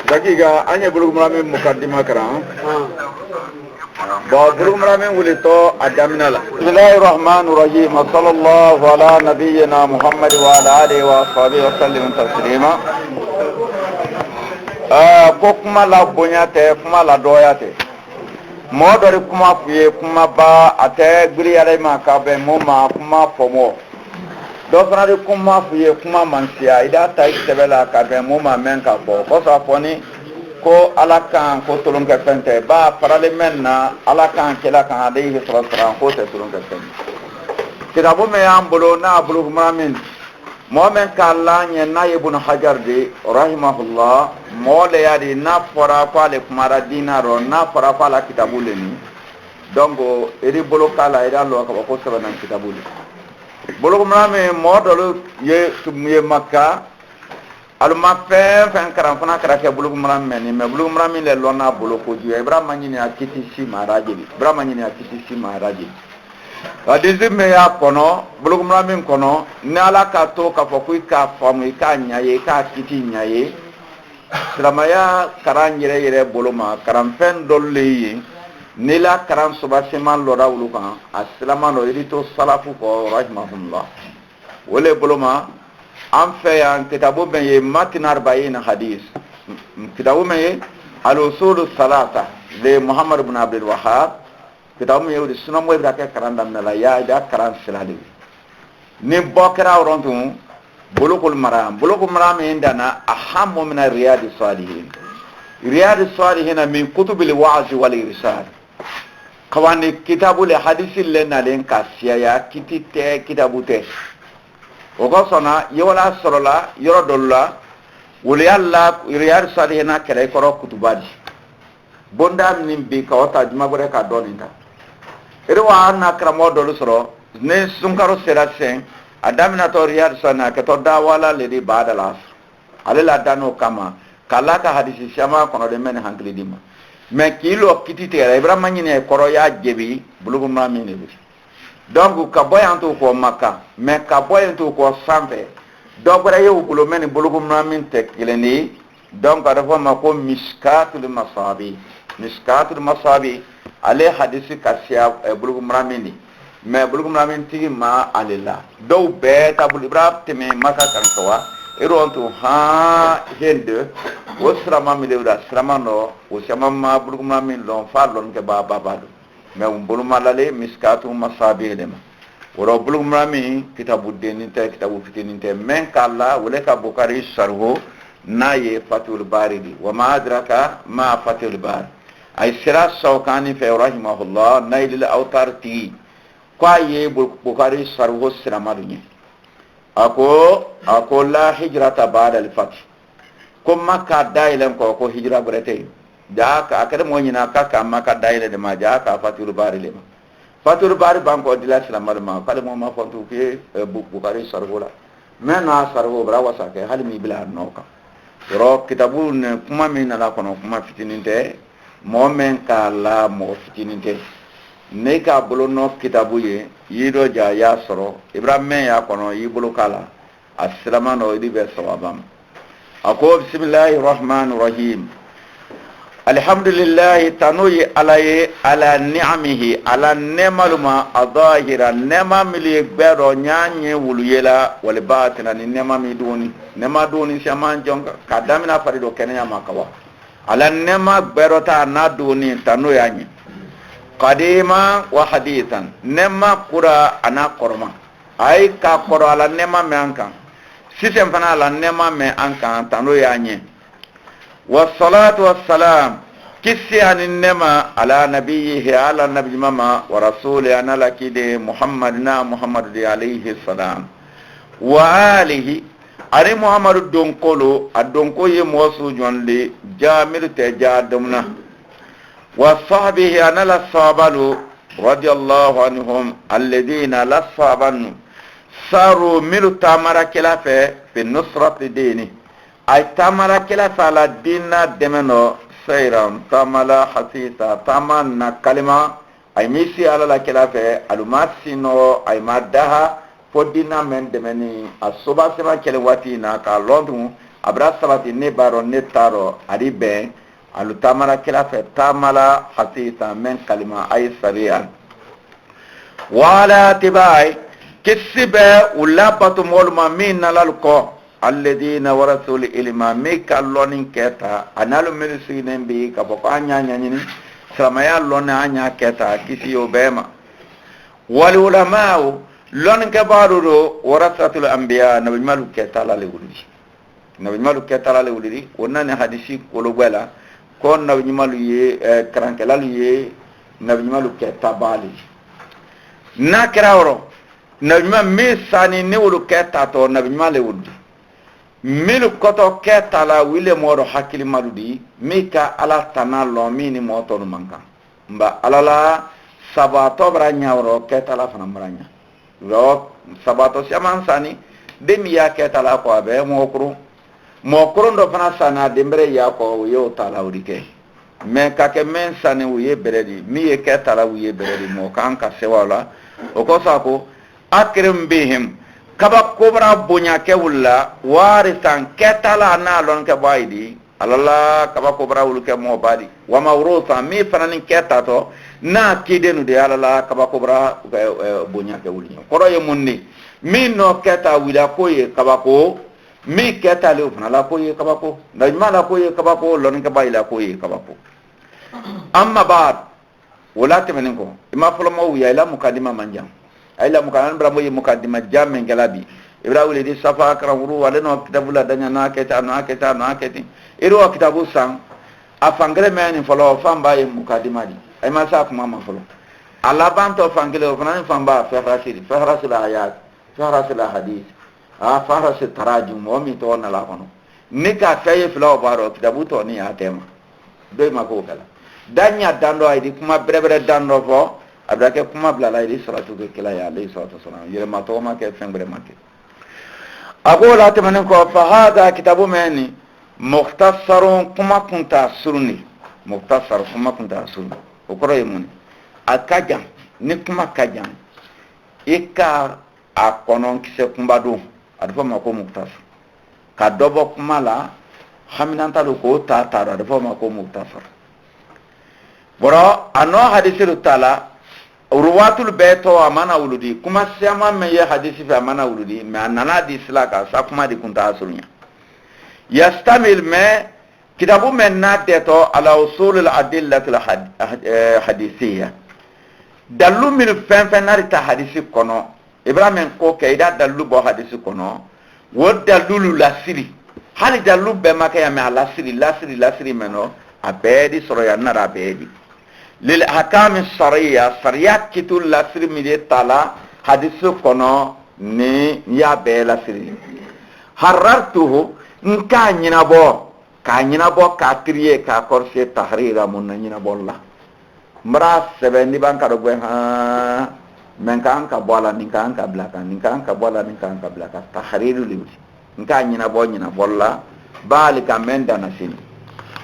dakiga anya bulugumra min mukaddima karam ba bulugumra min wulito adamina la bismillahir rahmanir rahim sallallahu ala nabiyyina muhammad wa ala alihi wa sahbihi wa sallam taslima ko kuma la bonya te kuma la doya te modori kuma fuye kuma ba ate guri yare ma ka be mo ma kuma fomo do fana de kuma fuye kuma mansia ida ta itebela ka be mo ma men ka bo ko sa foni ko alakan ko tolon ka fente ba parale menna alakan kela kan alayhi salatu wasalam ko te tolon ka fente kitabu me ambolo na bulu mamin momen kala nye na ibn hajar de rahimahullah mole yadi na fora ko ale kumara dinaro na fora ko ala kitabu le ni dongo eri bolo kala ida lo ko sabana kitabu le bolo mamin modolo ye makka alma fen karam fana kara ke bulu mamin ni me bulu mamin le lona bolo ko ju ibrahim ni akiti si maraji ibrahim ni akiti si maraji adizi me ya kono bulugumra min kono ni ala ka to ka fo ku ka famu ka nyaye ka kiti nyaye silamaya karan yere boloma karan fen dolle ni la karan subasiman lo rawlu kan aslama no irito salafu ko rahimahullah wole boloma am fe an kitabu ben ye matinar bayin hadis kitabu me ye al usul salata de muhammad ibn abdul wahhab kitabu me yodi sunan moy brake karanda mala ya da karan silali ni bokra rontu bulukul maram indana ahammu min riyadis salihin min kutubil wa'z wal irsal kawani kitabu le hadisi le nalen kasiya ya kitite kitabu te ogo sona yola sorola yorodolla wuli alla riyadis salihin kere koro kutubadi bonda min bi kawata juma gore ka doninta irwa na kramo dolu soro ne sunkaro serasen adamina to riyad sana ke to dawala le di badala alela dano kama kala ka hadisi shama kono de men hankli dima me kilo kitite ibrahim nyine koro ya jebi bulugu mamine bi donc ka boyanto ko makka me ka boyanto ko sampe dogre yew bulo men bulugu mamin tekileni donc ada fo mako miskatul masabi ale hadisi kasiya bulugu mamin me bulugu mamin tigi ma alila do be tabul ibrahim teme maka kan towa ironto ha hende wosrama mi lewda sramano o sama bulugu mamin lon fa lon ke baba do me bulu malale miskatu masabi lema woro bulugu mamin kitabu deninte kitabu fitininte men kala wala ka bukari sarho naye fatul baridi wa ma adraka ma fatul bar ay sira sawkani fi rahimahullah nail al awtarti kwa ye bukari sarho sira madunye ako la hijrata ba'da al fath ko makka dailen ko hijra burete jaka akade mo nyina ka makka daile de ma jaka fatul bari le fatul bari banko dila sira maduma kale mo ma fontu ke bukari sarho la mena sarho bra wasake halmi bila noka ro kitabu ne kuma min na kono kuma fitininte momen kala mo fitininte ne ka bolo no kitabu ye yido ja ya soro ibrahim ya kono yibulu kala assalamu no idibe sawabam ako bismillahir rahmanir rahim alhamdulillah tanuyi ala ni'amihi ala nemaluma adahira nema mili gbero nyanye wuluyela wal batina ni nema mi doni nema doni shaman jonga kadamina farido kenya makawa ala nema gbero ta na doni tanuyi anyi qadima wa hadithan nema kura ana korma ay ka koro ala nema me ankan sistem fana ala nema me ankan tanuyi anyi والصلاة والسلام كسي عن النما على نبيه على النبي مما ورسوله أنا لكي محمد عليه السلام وآله أري محمد الدنقلو الدنقو يموسو جون لي جامل تجادمنا وصحبه أنا للصابلو رضي الله عنهم الذين للصابنو صاروا ملو تامرا كلافة في النصرة ديني ay tamara kila sala dinna demeno sayram tamala hasita tamanna kalima ay misi ala la kila fe alumasino ay madaha fodina men demeni asuba sema kele wati na ka londu abra sabati ne baro ne taro ari ben alu tamara kila fe tamala hasisa men kalima ay sariya wala tibai kisibe ulabatu molma min nalalko alladina warasul ilma mika lonin keta analu milisinen bi kabako anya nyanyini samaya lonna anya keta kisi yobema wal ulama lonin ke baruro warasatul anbiya nabi malu keta la lewuli nabi malu keta la lewuli wonane hadisi kolobela kon nabi malu ye krankelalu ye nabi malu keta bali na kirawro nabi ma misani ne wulu keta to nabi malu wudi milu koto keta la wile moro hakili maludi mika ala tanalo mini moto manka mba alala sabato branya woro keta la fana branya ro sabato siaman sani demi ya keta la ko abe mokru ndo fana sana dembre ya ko yo tala urike me kake men sani uye beredi mi ye keta la uye beredi mo kanka sewala o ko sako akrim bihim kaba kobra bonya ke wulla warisan ketala na lon ke baydi alala kaba kobra wul ke mo badi wa mawrusa mi fanani ketato na kidenu de alala kaba kobra bonya ke wulni koro ye munni min no keta wila ko ye kaba ko mi keta le fana la ko ye kaba ko da mala ko ye kaba ko lon ke bayla ko ye kaba ko amma ba'd wala temen ko ima folo mo ya ila mukaddima manjam ayla mukanan bramo ye mukaddima jamen galabi ibrahim di safa karawuru wala no kitabula danya na keta iro kitabu sang afangre men folo famba ye mukaddima di ay ma sa kuma ma folo ala banto fangile ofana famba fahrasil ayat fahrasil hadith fahrasil tarajum o mi to na la kono nika faye flo baro kitabu to ni atema doy mako kala danya dando ay di kuma brebre dando fo abrake kuma blala ili salatu ke kila ya alayhi salatu wasalam yele matoma ke fengbre make agola temanen ko fa hada kitabu meni mukhtasarun kuma kunta surni mukhtasar kuma kunta surni okoro yemuni akaja ni kuma kaja ika akonon kise kumbadu adfo mako mukhtasar ka dobo kuma la haminanta ko ta adfo mako mukhtasar boro ano hadithu tala ruwatul beto amana wuludi kuma sema meye hadisi fi amana wuludi me anana di silaka sa kuma di kunta asunya yastamil me kitabu men nadeto ala usul al adillat al hadisiyya dalu min fen narita hadisi kono ibrahim ko keida dalu bo hadisi kono wo dalu lasiri hali dalu be makaya me lasiri meno abedi soro ya nara abedi lil ahkam as-sariyya sariyat kitul lasri mide tala hadisu kono ni ya be lasri harartuhu nka nyina bo ka triye ka korse tahrira mun nyina bolla mra sebe ni banka do gwen ha men kan ka bola ni kan ka blaka tahriru liwi nka nyina bolla balika menda nasini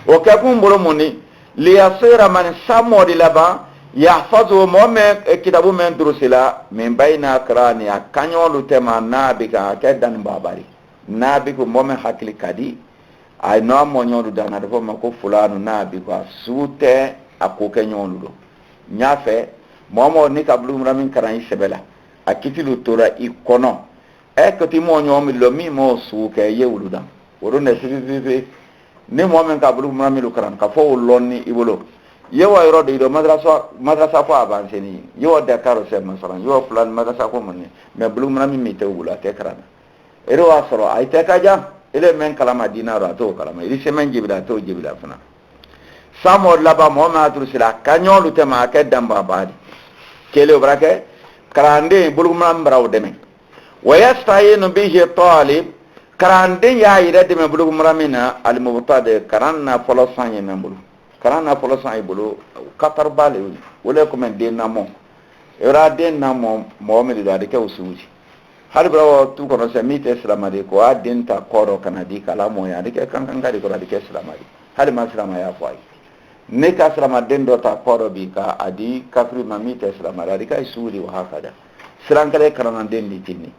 o ka kumbolo muni liyasira man samodi laba yahfazu mu'min kitabu men durusila min bayna akrani akanyolu tema nabika kedan babari nabiku mu'min hakili kadi ay no mo nyodu dana defo mako fulanu nabiku sute akoke nyolu do nyafe momo ni kablu mramin karan sebela akitilu tora ikono ko ti mo nyomi lo mi mo suke yewuluda worone fifi ni momen ka bulu mamilu karan ka fo lonni ibolo yewa yoro de do madrasa ko avance ni yo de karo se masalan yo plan madrasa ko manni me bulu mami mi te wula te karan ero asoro ay te kaja ele men kalama dinaro to kalama iri semen jibida to jibida fana samo laba mo ma tur sila kanyolu te ma ke damba badi kele brake karande bulu mam braw deme wayastayinu bihi talib karande ya ire de me bulu muramina al mubtadi karanna folosan ye membulu karanna folosan ye bulu katar bale wala ko men de namo era de namo mohammed da de ke usuji hal brawo tu kono se mite islamade ko adin ta koro kanadi kala mo ya de ke kan ngari ko de ke islamade hal ma islama ya fay ne ka islama den do ta koro bi ka adi kafri ma mite islamade de ka suri wa hakada siran kale karana den di tinni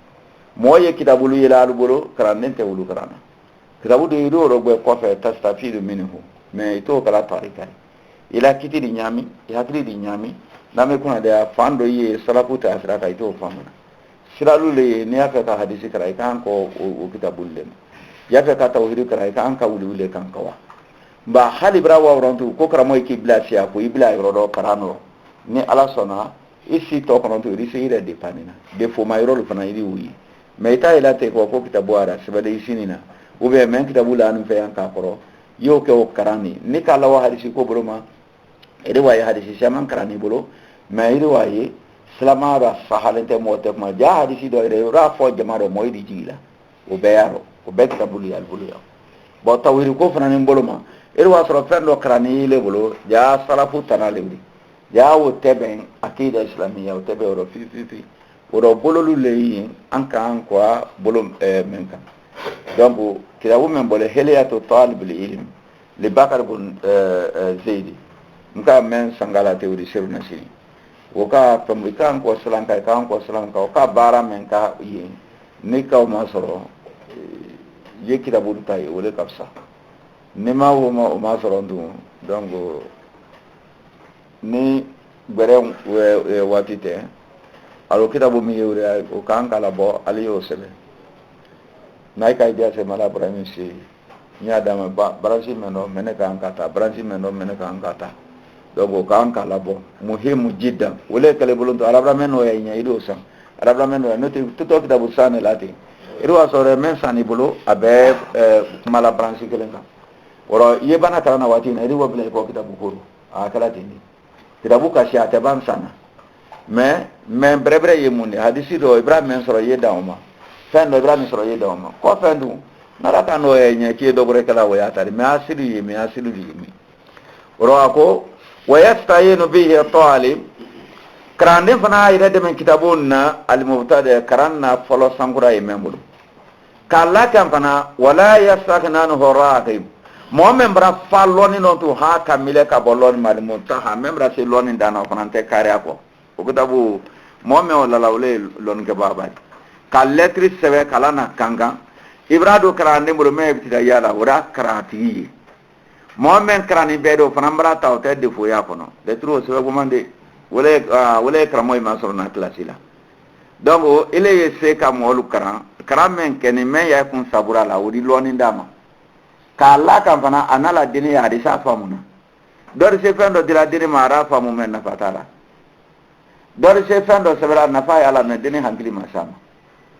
moye kitabulu yela albulu karanden te wulu karana kitabu de ido ro gbe kɔfɛ tastafidu minhu mais ito kala tarika ila kiti di nyami hakili di nyami name kuna da fando ye salafu ta asra ka ito famuna siralu le ne aka ka hadisi kara kan ko o kitabul le ya ka tawhid kara kan ka wuli kan kawa ba hali brawa rontu ko kara moy ki blasia ko ibla rodo karano ni ala sona isi to kono to risi ire de panina de fo mayro fana iri wi mais ta ila te ko kitabu ara sebade isinina ou bien men kitabu la anu fe an ka koro yo ke o karani ni kala wa hadisi ko boloma ede wa hadisi shaman karani bolo mais ide wa ye salama ra sahalente mote ma ja hadisi do ide ra fo jamaado moy di jigila o be yaro o be kitabu li al bolo ya bo tawiri ko fana ni boloma ede wa soro fendo karani le bolo ja salafu tanale ya wo tebe akida islamiyya o tebe oro fi oro bololu leyi anka anko bolo menka donc kitabu men bole heliyatu talib ilm li bakar bun zaidi nka men sangala teori seru nasini woka pamika ko salanka ka ka bara men ka yi ni ka ma soro ye kitabu tay wole kapsa ni ma wo ma soro ndu donc ni gbere watite alo kitabu mi yewre o kan kala bo ali yo sele nay kay dia se mala brami si nya dama branchi meno meneka ankata branchi meno meneka ankata dogo kan kala bo muhimu jiddan wole kale bolonto arabra meno ya nya ido san arabra meno no to kitabu sane lati ido asore men sani bolo abe mala branchi kelenga oro yebana kana wati na ido wabla ko kitabu ko akala tini kitabu kashi ataban sana mais brebre yemunde hadisi do ibrahim men soro yeda oma fendo ibrahim soro yeda oma ko fendu narata no enya ki do bore kala waya tari me asilu yimi oro ako wayastayinu bihi talib krande fana ida de men kitabunna al mubtada karanna folo sangura yemembulu kala kan fana wala yasaknanu horaqib mo membra falloni non tu ha kamile ka bolon mal muntaha membra se loni dana fana te kare ako o kitabu mo me wala lawle lon ke baba ka lettre sebe kala na kanga ibrado krande mbulu me bitida yala wura karati mo men krani bedo fana mbra taw te de fo ya kono de tro sebe gumande wala kramoy ma sorna klasila donc ile ye se ka mo lu karam men ken men ya kun sabura la wuri loni dama kala kan fana anala dini ya hadisa famuna dor se fendo dira dini mara famu men na fatala dor se fendo sebra na fa yala men dini hankili masama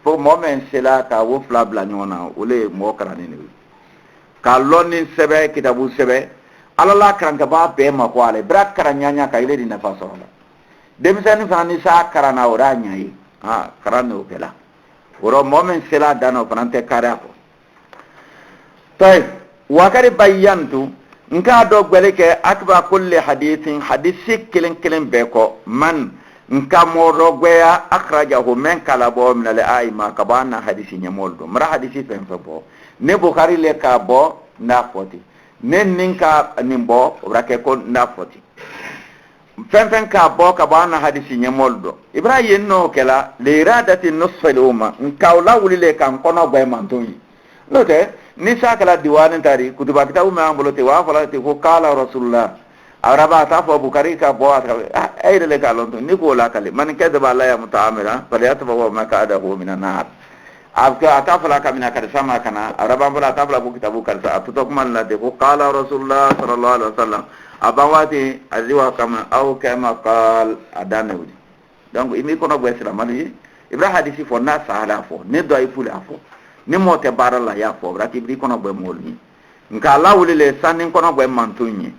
fo moment sela ka wo fla bla nyona ole mo karani ni ka lonni sebe kitabu sebe alala kranka ba be ma kwale brak karanyanya ka ile dina fa sola demisani fani sa karana oranya yi karano kala oro moment sela dano prante karako tay wakari bayantu nka do gbele ke akba kulli hadithin hadisi kelen beko man nka moro gweya akhrajahu men kala bo min al aima kabana hadisi nyamoldo mara hadisi fen bo ne bukhari le ka bo na foti ne ninka nimbo rake ko na foti fen ka bo kabana hadisi nyamoldo ibrahim no kala li iradati nusfal umma nka wala wulile kan kono gwe mantoyi note ni sakala diwani tari kutuba kitabu me ambolo te wa fala te ko kala rasulullah araba ta fo bukari ka bo ay de le kalon ni ko la kale man kadaba la ya mutaamira fala yatfa wa ma kaadahu min an-nar abka atafala ka min akar sama kana araba bala tafala bu kitabu kalsa atuto kuma la de ko kala rasulullah sallallahu alaihi wasallam abawati aziwa kama au kama qal adanawdi donc imi kono bo islam ali ibrahim hadisi fo na sala fo ne do ay fuli afo ni mote barala ya fo rati bi kono be molni nka lawuli le sanin kono be mantunyi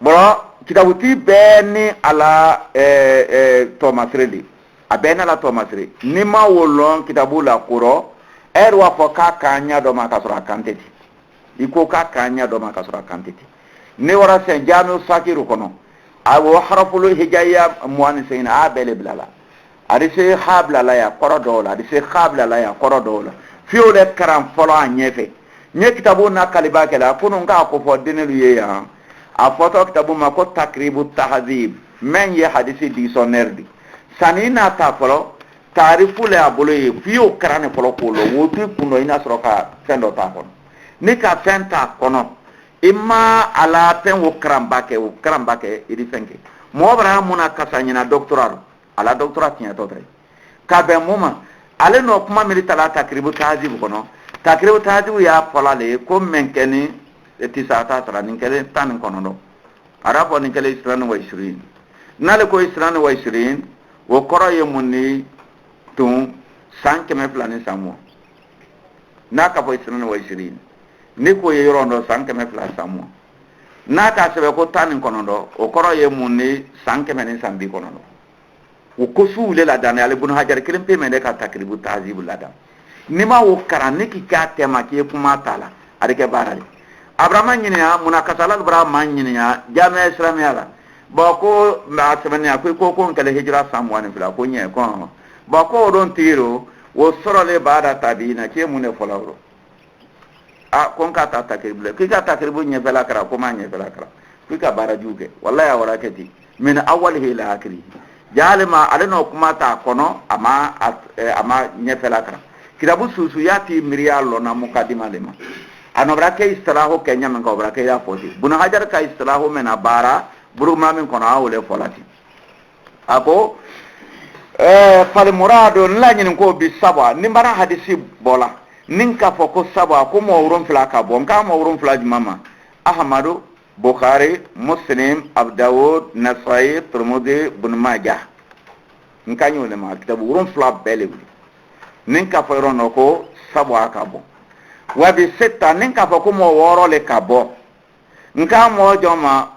boro kitabuti beni ala Thomas Redi abena la Thomas Redi ni ma wolon kitabu la kuro erwa fo ka kanya do ma kasura kanteti iko ka kanya do ma kasura kanteti ni wara sen janu sakiru kono awo harful hijaya muannisina abele bilala adise habla la ya korodola adise habla la ya korodola fiole karam folo anyefe nye kitabu na kaliba kala kunu nga ko fo dinelu ye ya a foto kitabu ma ko takribu tahzib men ye hadisi dictionnaire di sanina ta folo tarifu le abolo ye fio karane folo ko lo wotu kuno ina soroka sendo ta kono ni ka fɛn t'a kɔnɔ i ma a la fɛn o karanba kɛ i di fɛn kɛ mɔgɔ bara mun na kasa ɲina doctorat ala doctorat tiɲɛtɔ tɛ ka bɛn mun ma ale n'o kuma min ta la takribu tahzib kɔnɔ takribu tahzib y'a fɔla le ko min kɛ ni tisata sara nin kɛlen 19 a y'a fɔ nin kɛlen isran wa isrin n'ale ko isran wa isrin o kɔrɔ ye mun ni tun san 200 ni san mugan n'a ka fɔ isran wa isrin ni ko ye yɔrɔ dɔ san 200 san mugan n'a ka sɛbɛn ko 19 o kɔrɔ ye mun ni san 100 ni san 90 o ko su le la dan ale bunu hajar kelen pe mende ka takribu tahzib la dan ni ma o karan ni ki ka tema ki kuma tala ari ke barale abrahama nyinya munakasala abrahama nyinya jami'a islamiyya la ba ko ma semenya ko kale hijra samwani fila ko nye ko ba ko don tiro wo sorole bada tabina ke mun ne folawro a kon ka ta takribu ki ka takribu nye fela kara ko ma nye fela kara ki ka bara juge wallahi ya warakati min awwalihi ila akhirih jalima ale no kuma ta kono ama nyefela kara kitabu susu yati mirialo na mukadima lema anobra ke istiraho kenya men ko bra ke ya foti buna hajar ka istiraho men abara buruma men kono awle folati ako fal murado la nyin ko bi saba ni bara hadisi bola nin ka foko saba ko mo wuron fila ka bon ka mo wuron fila mama ahmadu Bukhari, Muslim, Abu Dawud, Nasai, Tirmidhi, Ibn Majah. Nka nyole ma kitabu wuron fila bele wuli. Nin ka fo yɔrɔ ko sabu a ka bɔ. Wa bi sita nin ka fɔ ko mɔgɔ wɔɔrɔ le ka bɔ. Nka mɔgɔ jɔn ma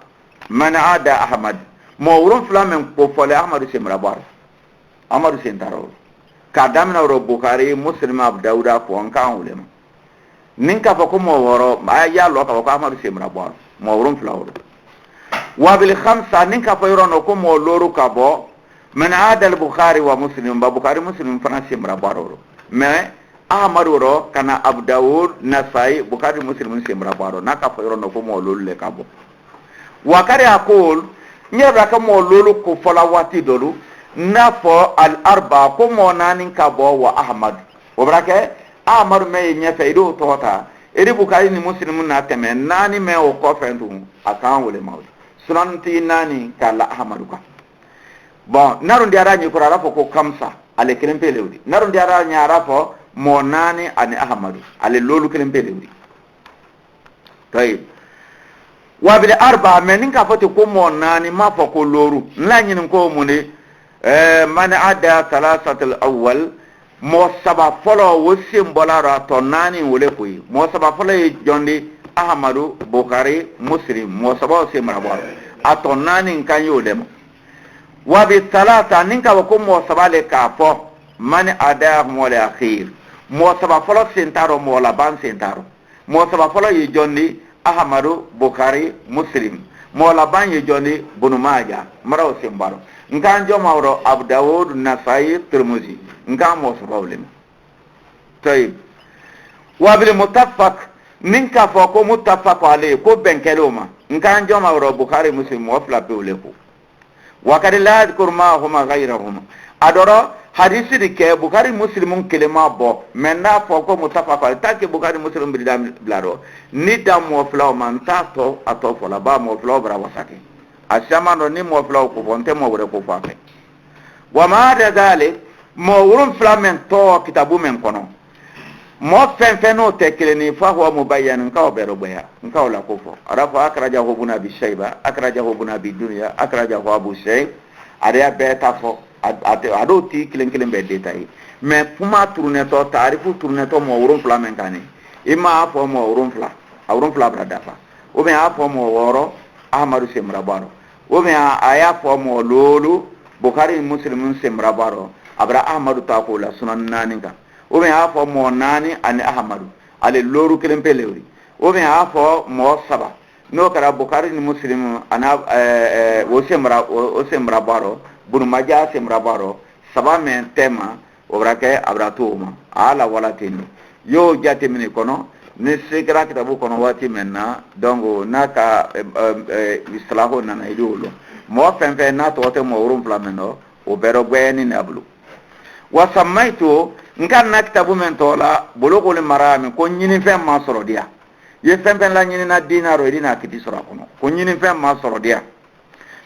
man ada Ahmad. Mɔgɔ wuron fila min ko fɔle Ahmadu semra bɔra. Ahmadu sentaro. Ka daminɛ yɔrɔ Bukhari, Muslim, Abu Dawud ko nka wule ma. Nin ka fɔ ko mɔgɔ wɔɔrɔ a y'a lɔ ka fɔ ko Ahmadu semra bɔra. Mawrun flawr wa bil khamsa nin ka fayro no ko mo loru ka bo man adal bukhari wa muslim ba bukhari muslim fana simra baro mais ahmad ro kana abu daud nasai bukhari muslim simra baro na ka fayro no ko mo loru le ka bo wa kare akol nyeba ka mo loru ko fola wati dolu na fo al arba ko mo nanin ka bo wa ahmad o brake ahmad me nyefe do tota eri bukhari ni muslim na teme nani me o ko fentu akan wole mawdi sunan ti nani kala ahmadu ka bon narun diara ni ko rafa ko kamsa ale kelen pelewdi narun diara ni rafa mo nani ani ahmadu ale lolu kelen pelewdi tayib wa bil arba men ka fati ko mo nani ma fa ko loru la nyin ko mune man ada salasatul awwal mo saba folo wo simbolara to nani wole koyi mo saba folo e jonde ahmadu bukhari muslim mo saba o simra bor ato nani kan yolem wa bi talata ninka ko mo saba le ka fo man ada mo le akhir mo saba folo sentaro mo la ban sentaro mo saba folo e jonde ahmadu bukhari muslim mo la ban e jonde bunu maja mara o simbaro nkan jo mawro abu daud nasai tirmidhi nkan mo problem tayib wa bil mutaffaq ninka fo ko mutaffaq ale ko benkeloma nkan jo mawro bukhari muslim mo fla pewle ko wa kad la yadhkur ma huma ghayrahuma adoro hadisi de ke bukhari muslim kelema bo menna fo ko mutaffaq ale ta ke bukhari muslim bi dam blaro ni dam mo fla man ta to ato fo la ba mo fla bra wasake ashamano ni mo fla ko bonte mo wore ko fa wa ma da dalik mo wurum flamen to kitabu men kono mo fen no tekeleni fa huwa mubayyan ka obero boya nka wala ko fo arafa akrajahu ibn bi shayba akrajahu ibn bi dunya akrajahu abu shay ariya beta fo ado ti kilen be detail mais puma tourner to tarifu tourner to mo wurum flamen kani ima fo mo wurum fla brada fa o be afo mo woro ahmadu semra baro o be aya fo mo lolu bukhari muslim semra baro abra ahmadu ta ko la sunan naninga o be afo mo nani ani ahmadu ale loru kelen pelewri o be afo mo saba no kara bukhari ni muslim ana o semra baro bunu maja semra baro saba men tema o brake abra tuma ala wala tini yo jati mini kono ni sekra kitabu kono wati menna dongo naka islaho nana idolo mo fenfe na to te mo wurum flameno o bero gweni nablu wa samaitu nkan na kitabu men tola bulugul marami ko nyini fe ma soro dia ye fɛn fɛn laɲini na diina rɔ i dina kiti sɔrɔ a kɔnɔ ko ɲini fɛn ma sɔrɔ diya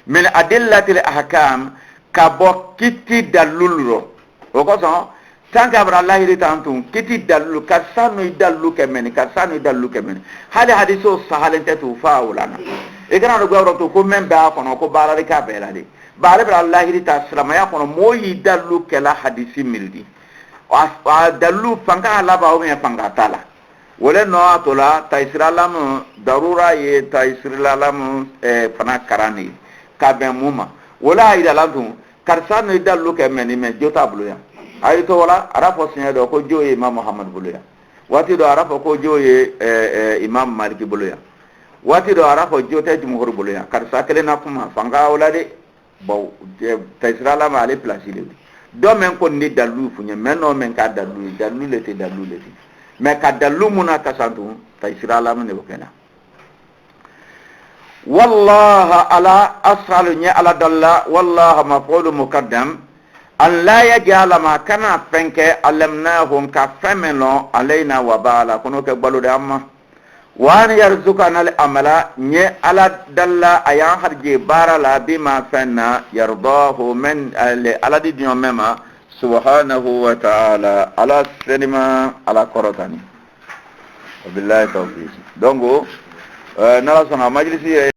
min adillatil ahkam ka bɔ kiti dalulu rɔ o kosɔn tant que abra lahiri tan tun kiti dalulu karisa no i dalulu kɛ mɛni karisa no i dalulu kɛ mɛni hali hadiso sahalen tɛ tu fa wulana i kana do gawro to ko men b'a kɔnɔ ko baarali ka bɛɛ la de baale bra lahiri ta silamaya kɔnɔ mɔɔ y'i dalulu kɛla hadisi miridi a dalulu fanga laban ou bien fanga t'a la wala no a to la taysir lamu darura ye taysir lamu fana karani ka bɛn mun ma wala a yira la dun karisa no i dalulu kɛ mɛni mais jo t'a bolo yan ayi to wala ara fɔ siɲɛ dɔ ko jo ye imam muhammad bolo yan waati dɔ ara fɔ ko jo ye imam maliki bolo yan waati dɔ ara fɔ jo tɛ jumhur bolo yan karisa kelen na kuma fanga wala de bon taysir lamu ale place le dɔ men ko ni dalu funya men no men ka dalu le te mais ka dalu muna kasantu taysir lamu ne bokena wallahi ala ashalu nya ala dalla wallahi maf'ul muqaddam an la yaj'ala ma kana fenke alamnahum ka famelo alaina wa bala kono ke balude amma wa an yarzuqana al amala nya ala dalla ayan harje barala bima fanna yardahu min ala di dion mema subhanahu wa ta'ala ala sinima ala korotani wabillahi tawfiq donc nala sona majlisi